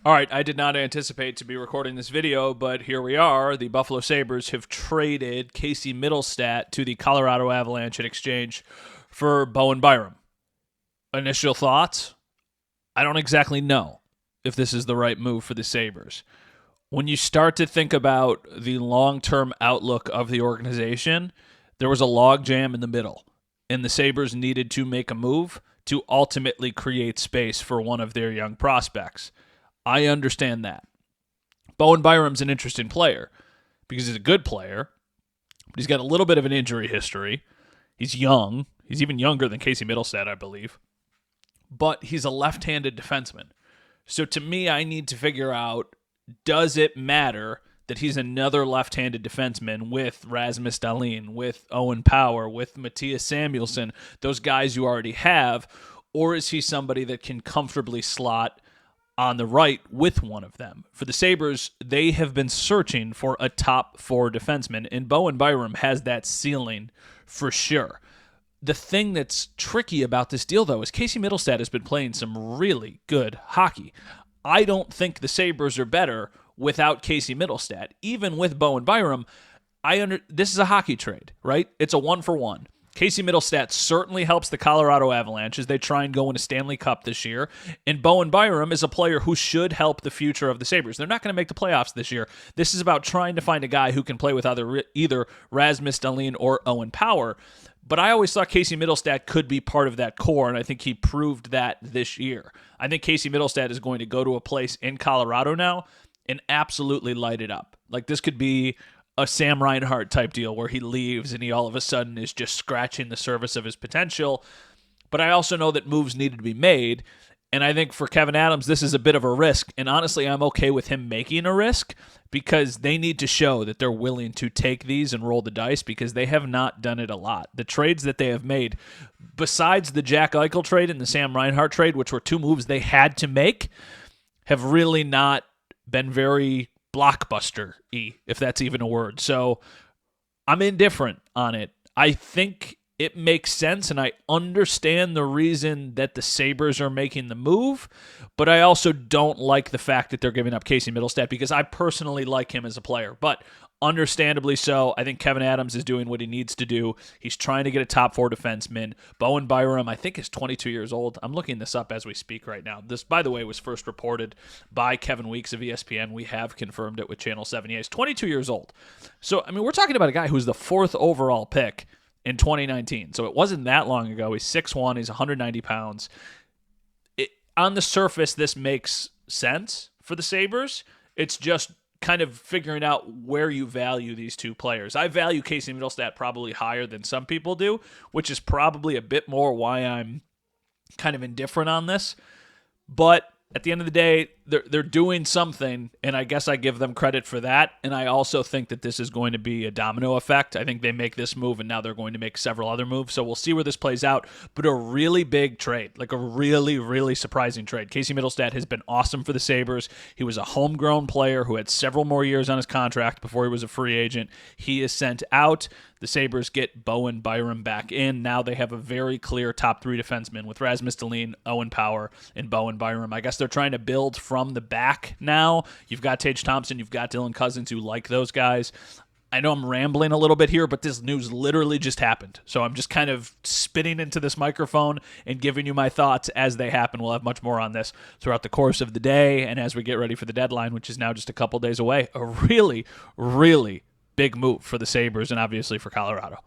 All right, I did not anticipate to be recording this video, but here we are. The Buffalo Sabres have traded Casey Mittelstadt to the Colorado Avalanche in exchange for Bowen Byram. Initial thoughts? I don't exactly know if this is the right move for the Sabres. When you start to think about the long-term outlook of the organization, there was a logjam in the middle, and the Sabres needed to make a move to ultimately create space for one of their young prospects. I understand that. Bowen Byram's an interesting player because he's a good player, but he's got a little bit of an injury history. He's young. He's even younger than Casey Mittelstadt, I believe. But he's a left-handed defenseman. So to me, I need to figure out, does it matter that he's another left-handed defenseman with Rasmus Dahlin, with Owen Power, with Mattias Samuelsson, those guys you already have, or is he somebody that can comfortably slot on the right with one of them? For the Sabres, they have been searching for a top four defenseman, and Bowen Byram has that ceiling for sure. The thing that's tricky about this deal, though, is Casey Mittelstadt has been playing some really good hockey. I don't think the Sabres are better without Casey Mittelstadt. Even with Bowen Byram, this is a hockey trade, right? It's a one-for-one. Casey Mittelstadt certainly helps the Colorado Avalanche as they try and go win a Stanley Cup this year. And Bowen Byram is a player who should help the future of the Sabres. They're not going to make the playoffs this year. This is about trying to find a guy who can play with either Rasmus Dahlin or Owen Power. But I always thought Casey Mittelstadt could be part of that core, and I think he proved that this year. I think Casey Mittelstadt is going to go to a place in Colorado now and absolutely light it up. Like, this could be a Sam Reinhart type deal where he leaves and he all of a sudden is just scratching the surface of his potential. But I also know that moves needed to be made. And I think for Kevin Adams, this is a bit of a risk. And honestly, I'm okay with him making a risk because they need to show that they're willing to take these and roll the dice because they have not done it a lot. The trades that they have made, besides the Jack Eichel trade and the Sam Reinhart trade, which were two moves they had to make, have really not been very blockbuster-y, if that's even a word. So I'm indifferent on it. I think it makes sense, and I understand the reason that the Sabres are making the move, but I also don't like the fact that they're giving up Casey Mittelstadt because I personally like him as a player. But understandably so, I think Kevin Adams is doing what he needs to do. He's trying to get a top four defenseman. Bowen Byram, I think, is 22 years old. I'm looking this up as we speak right now. This, by the way, was first reported by Kevin Weeks of ESPN. We have confirmed it with Channel 7. He's 22 years old. So, I mean, we're talking about a guy who's the fourth overall pick in 2019. So it wasn't that long ago. He's 6'1", he's 190 pounds. On the surface, this makes sense for the Sabres. It's just kind of figuring out where you value these two players. I value Casey Mittelstadt probably higher than some people do, which is probably a bit more why I'm kind of indifferent on this. But at the end of the day, they're doing something, and I guess I give them credit for that. And I also think that this is going to be a domino effect. I think they make this move, and now they're going to make several other moves. So we'll see where this plays out. But a really big trade, like a really, really surprising trade. Casey Mittelstadt has been awesome for the Sabres. He was a homegrown player who had several more years on his contract before he was a free agent. He is sent out. The Sabres get Bowen Byram back in. Now they have a very clear top three defenseman with Rasmus Dahlin, Owen Power, and Bowen Byram. I guess they're trying to build from the back now. You've got Tage Thompson, you've got Dylan Cousins, who like those guys. I know I'm rambling a little bit here, but this news literally just happened. So I'm just kind of spitting into this microphone and giving you my thoughts as they happen. We'll have much more on this throughout the course of the day and as we get ready for the deadline, which is now just a couple days away. A really, really big move for the Sabres and obviously for Colorado.